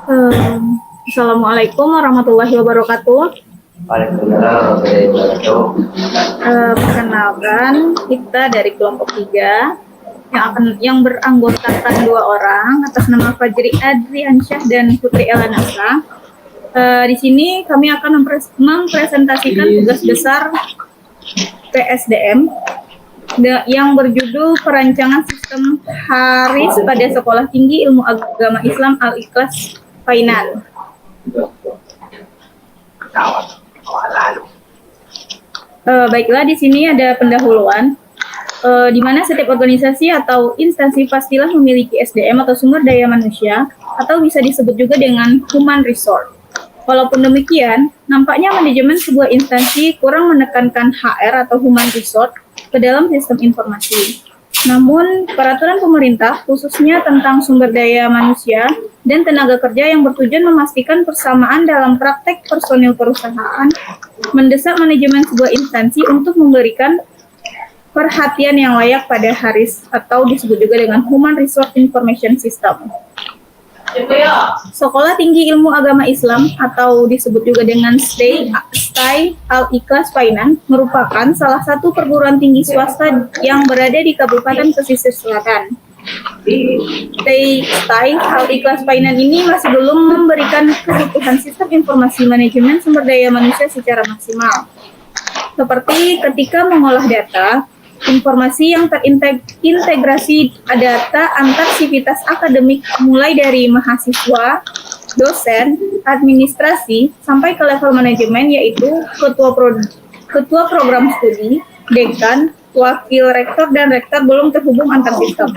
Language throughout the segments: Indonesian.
Assalamualaikum warahmatullahi wabarakatuh. Waalaikumsalam warahmatullahi wabarakatuh. Perkenalkan, kita dari kelompok 3 yang beranggotakan 2 orang atas nama Fajri Adriansyah dan Putri Elanasa. Di sini kami akan mempresentasikan tugas besar PSDM yang berjudul Perancangan Sistem Haris pada Sekolah Tinggi Ilmu Agama Islam Al-Ikhlas Painan. Baiklah, di sini ada pendahuluan, di mana setiap organisasi atau instansi pastilah memiliki SDM atau sumber daya manusia, atau bisa disebut juga dengan human resource. Walaupun demikian, nampaknya manajemen sebuah instansi kurang menekankan HR atau human resource ke dalam sistem informasi. Namun, peraturan pemerintah khususnya tentang sumber daya manusia dan tenaga kerja yang bertujuan memastikan persamaan dalam praktek personil perusahaan mendesak manajemen sebuah instansi untuk memberikan perhatian yang layak pada HARIS atau disebut juga dengan Human Resource Information System. Sekolah Tinggi Ilmu Agama Islam atau disebut juga dengan STAI Al-Ikhlas Painan merupakan salah satu perguruan tinggi swasta yang berada di Kabupaten Pesisir Selatan. STAI Al-Ikhlas Painan ini masih belum memberikan kebutuhan sistem informasi manajemen sumber daya manusia secara maksimal. Seperti ketika mengolah data, informasi yang terintegrasi data antar sivitas akademik mulai dari mahasiswa, dosen, administrasi, sampai ke level manajemen yaitu ketua program studi, dekan, wakil rektor, dan rektor belum terhubung antar sistem.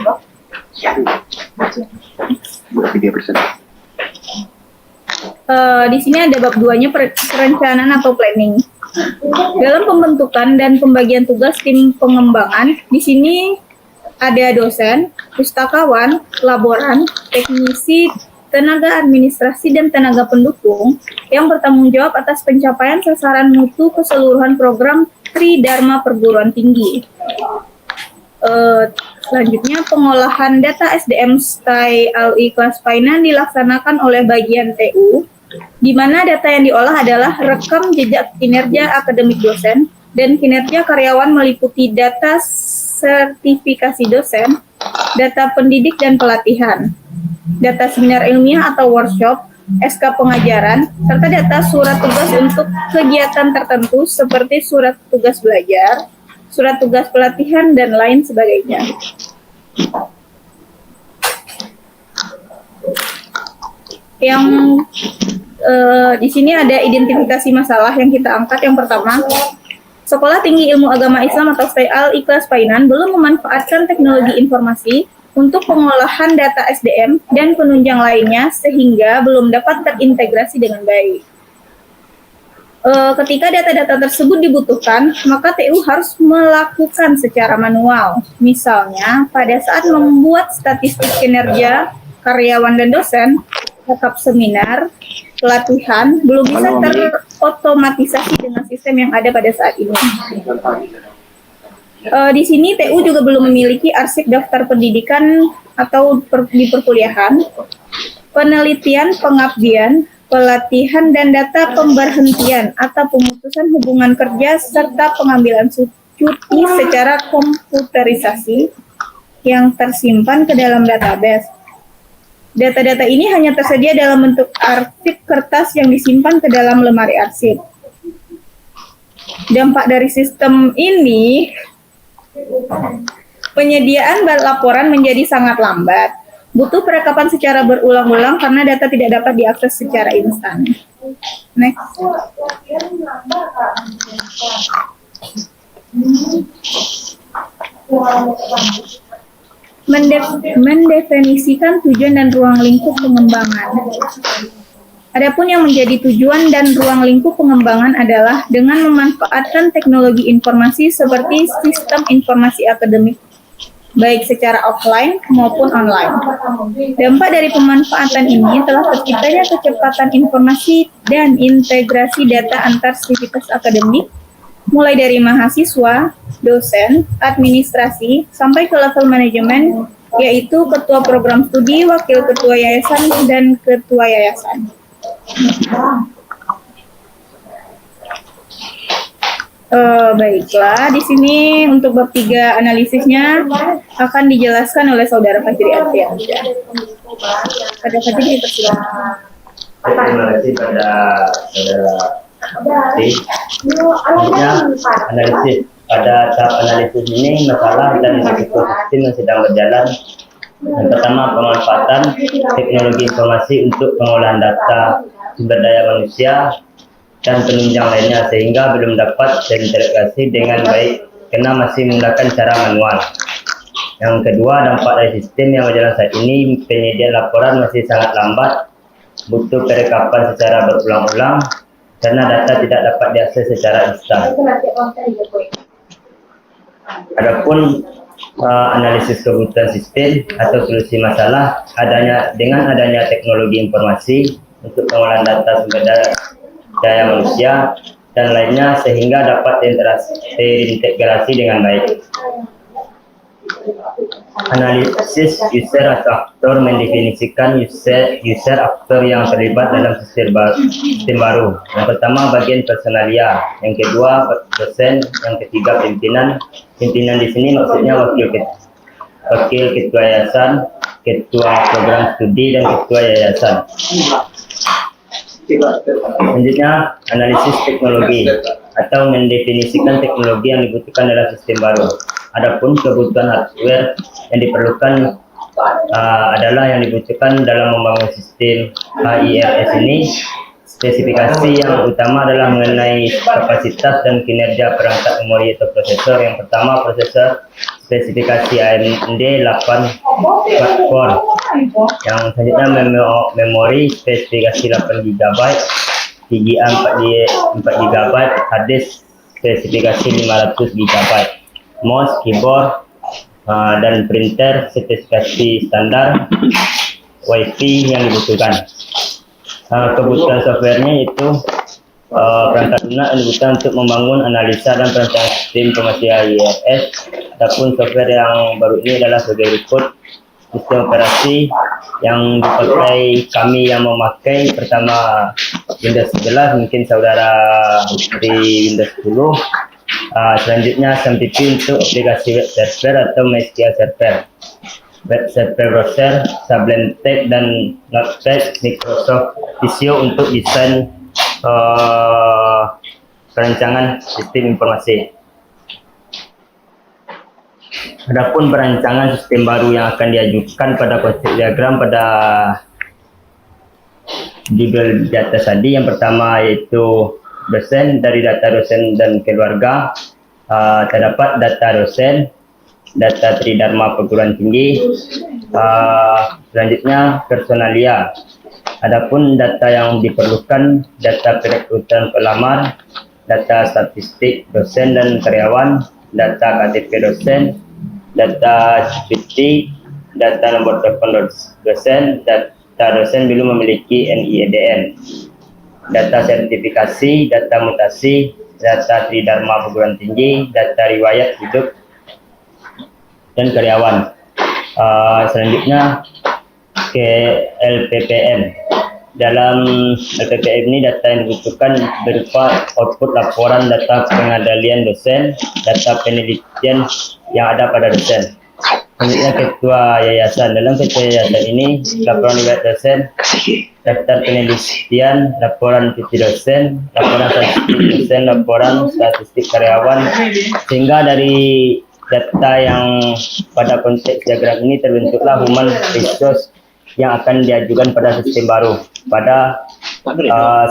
Di sini ada bab 2-nya perencanaan atau planning. Dalam pembentukan dan pembagian tugas tim pengembangan, di sini ada dosen, pustakawan, laboran, teknisi, tenaga administrasi, dan tenaga pendukung yang bertanggung jawab atas pencapaian sasaran mutu keseluruhan program Tridharma Perguruan Tinggi. Selanjutnya, pengolahan data SDM STAI Al-Ikhlas Painan dilaksanakan oleh bagian TU, di mana data yang diolah adalah rekam jejak kinerja akademik dosen dan kinerja karyawan meliputi data sertifikasi dosen, data pendidik dan pelatihan, data seminar ilmiah atau workshop, SK pengajaran, serta data surat tugas untuk kegiatan tertentu seperti surat tugas belajar, surat tugas pelatihan, dan lain sebagainya. Yang di sini ada identifikasi masalah yang kita angkat. Yang pertama, Sekolah Tinggi Ilmu Agama Islam atau STAI Al-Ikhlas Painan belum memanfaatkan teknologi informasi untuk pengolahan data SDM dan penunjang lainnya sehingga belum dapat terintegrasi dengan baik. Ketika data-data tersebut dibutuhkan, maka TU harus melakukan secara manual. Misalnya, pada saat membuat statistik kinerja karyawan dan dosen, rekap seminar, pelatihan belum bisa terotomatisasi dengan sistem yang ada pada saat ini. Di sini TU juga belum memiliki arsip daftar pendidikan atau di perkuliahan, penelitian, pengabdian, pelatihan, dan data pemberhentian atau pemutusan hubungan kerja serta pengambilan cuti secara komputerisasi yang tersimpan ke dalam database. Data-data ini hanya tersedia dalam bentuk arsip kertas yang disimpan ke dalam lemari arsip. Dampak dari sistem ini, penyediaan laporan menjadi sangat lambat. Butuh perekapan secara berulang-ulang karena data tidak dapat diakses secara instan. Next. Mendefinisikan tujuan dan ruang lingkup pengembangan. Adapun yang menjadi tujuan dan ruang lingkup pengembangan adalah dengan memanfaatkan teknologi informasi seperti sistem informasi akademik, baik secara offline maupun online. Dampak dari pemanfaatan ini telah terciptanya kecepatan informasi dan integrasi data antar sivitas akademik, mulai dari mahasiswa, dosen, administrasi, sampai ke level manajemen yaitu ketua program studi, wakil ketua yayasan, dan ketua yayasan. Baiklah, di sini untuk bab 3 analisisnya akan dijelaskan oleh Saudara Fajri Arfiansyah. Pada Fajri dipersilakan. Terima kasih pada saudara Fajri. Selanjutnya analisis. Pada tahap analisis ini masalah dan risiko sistem yang sedang berjalan. Yang pertama, pemanfaatan teknologi informasi untuk pengolahan data sumber daya manusia dan penunjang lainnya sehingga belum dapat terintegrasi dengan baik karena masih menggunakan cara manual. Yang kedua, dampak dari sistem yang berjalan saat ini, penyediaan laporan masih sangat lambat, butuh perekapan secara berulang-ulang karena data tidak dapat diakses secara instan. Adapun analisis kebutuhan sistem atau solusi masalah dengan adanya teknologi informasi untuk pengolahan data sumber daya manusia dan lainnya sehingga dapat terintegrasi dengan baik. Analisis user atau aktor mendefinisikan user aktor yang terlibat dalam sistem baru. Yang pertama bagian personalia, yang kedua dosen, yang ketiga pimpinan. Pimpinan di sini maksudnya wakil ketua yayasan, ketua program studi, dan ketua yayasan. Selanjutnya, analisis teknologi atau mendefinisikan teknologi yang dibutuhkan dalam sistem baru. Adapun kebutuhan hardware yang diperlukan adalah yang dibutuhkan dalam membangun sistem HIRS ini. Spesifikasi yang utama adalah mengenai kapasitas dan kinerja perangkat memori atau prosesor. Yang pertama, prosesor spesifikasi AMD 844. Yang selanjutnya memori spesifikasi 8 GB, VGA 4 GB, hard disk spesifikasi 500 GB, mouse, keyboard, dan printer spesifikasi standar, WiFi yang dibutuhkan. Kebutuhan softwarenya itu perangkat lunak yang dibutuhkan untuk membangun analisa dan perancangan sistem informasi HIRS. Adapun software yang baru ini adalah sebagai berikut. Sistem operasi yang dipakai kami yang memakai pertama Windows 11, mungkin saudara di Windows 10. Selanjutnya SMTP untuk aplikasi web server atau MySQL server, web server browser, Sublime Text dan Notepad, Microsoft Visio untuk desain perancangan sistem informasi. Adapun perancangan sistem baru yang akan diajukan pada konsep diagram pada judul di atas tadi, yang pertama yaitu dosen. Dari data dosen dan keluarga terdapat data dosen, data Tridharma perguruan tinggi, selanjutnya personalia. Adapun data yang diperlukan, data perekrutan pelamar, data statistik dosen dan karyawan, data KTP dosen, data CPT, data nomor telepon dosen, data dosen belum memiliki NIEDN, data sertifikasi, data mutasi, data Tridharma perguruan tinggi, data riwayat hidup dan karyawan. Selanjutnya ke LPPM. Dalam LPPM ini data yang dibutuhkan berupa output laporan data pengendalian dosen, data penelitian yang ada pada dosen. Selanjutnya ketua yayasan. Dalam ketua yayasan ini laporan riwayat dosen, daftar penelitian, laporan cuti dosen, laporan statistik dosen, laporan statistik karyawan, sehingga dari data yang pada konteks diagram ini terbentuklah human resource yang akan diajukan pada sistem baru pada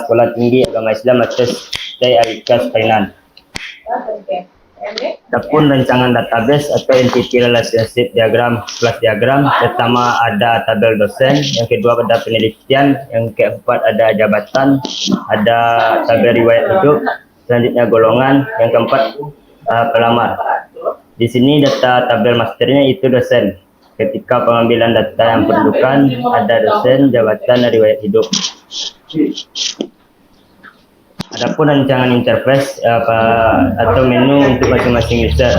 Sekolah Tinggi Agama Islam atau Al-Ikhlas Kainan. Adapun rancangan database atau entity relationship diagram, kelas diagram, pertama ada tabel dosen, yang kedua ada penelitian, yang keempat ada jabatan, ada tabel riwayat hidup, selanjutnya golongan, yang keempat pelamar. Di sini data tabel masternya itu dosen. Ketika pengambilan data yang diperlukan ada dosen, jabatan, dan riwayat hidup. Adapun rancangan interface atau menu untuk masing-masing user.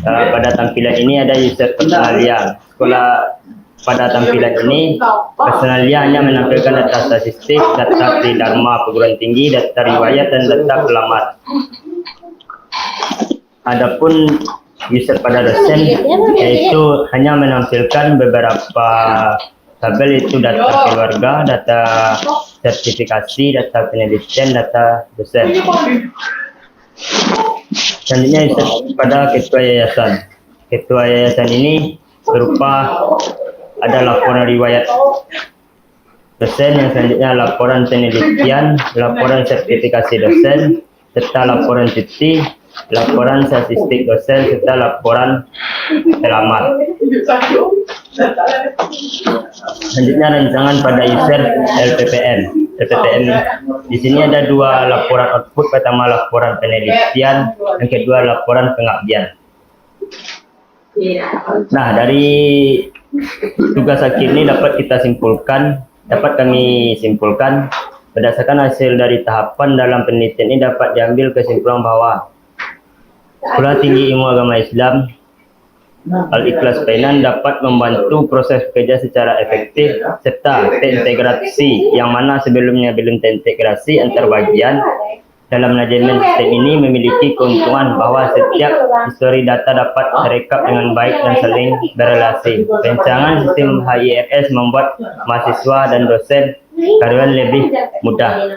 Pada tampilan ini ada user personalia, sekolah pada tampilan ini, personalia hanya menampilkan data statistik, data tridharma perguruan tinggi, data riwayat, dan data pelamar. Adapun user pada dosen yaitu hanya menampilkan beberapa tabel, yaitu data keluarga, data sertifikasi, data penelitian, data dosen. Selanjutnya user pada ketua yayasan. Ketua yayasan ini berupa ada laporan riwayat dosen, yang selanjutnya laporan penelitian, laporan sertifikasi dosen, serta laporan cuti, laporan statistik dosen, serta laporan pelamar. Selanjutnya rancangan pada user LPPM. LPPM di sini ada dua laporan output, pertama laporan penelitian, yang kedua laporan pengabdian. Nah, dari tugas akhir ini dapat kami simpulkan berdasarkan hasil dari tahapan dalam penelitian ini dapat diambil kesimpulan bahwa Sekolah Tinggi Ilmu Agama Islam Al-Ikhlas Painan dapat membantu proses kerja secara efektif serta terintegrasi, yang mana sebelumnya belum terintegrasi antar bagian. Dalam manajemen sistem ini memiliki keuntungan bahwa setiap histori data dapat terekam dengan baik dan saling berrelasi. Rancangan sistem HIRS membuat mahasiswa dan dosen karyawan lebih mudah.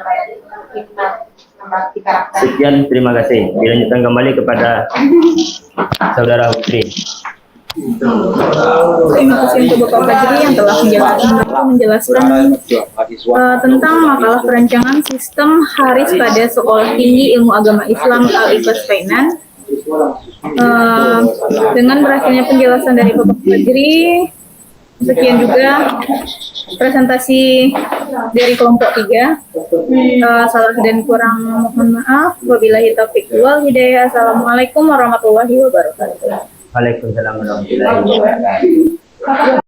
Sekian, terima kasih. Dilanjutkan kembali kepada Saudara Putri. Terima kasih untuk Bapak Fajri yang telah menjelaskan tentang makalah perancangan sistem HARIS pada Sekolah Tinggi Ilmu Agama Islam Al-Ikhlas Painan. Dengan berakhirnya penjelasan dari Bapak Fajri, sekian juga presentasi dari kelompok 3. Salah dan kurang mohon maaf. Wabillahi taufiq wal hidayah. Assalamualaikum warahmatullahi wabarakatuh. Waalaikumsalam warahmatullahi wabarakatuh.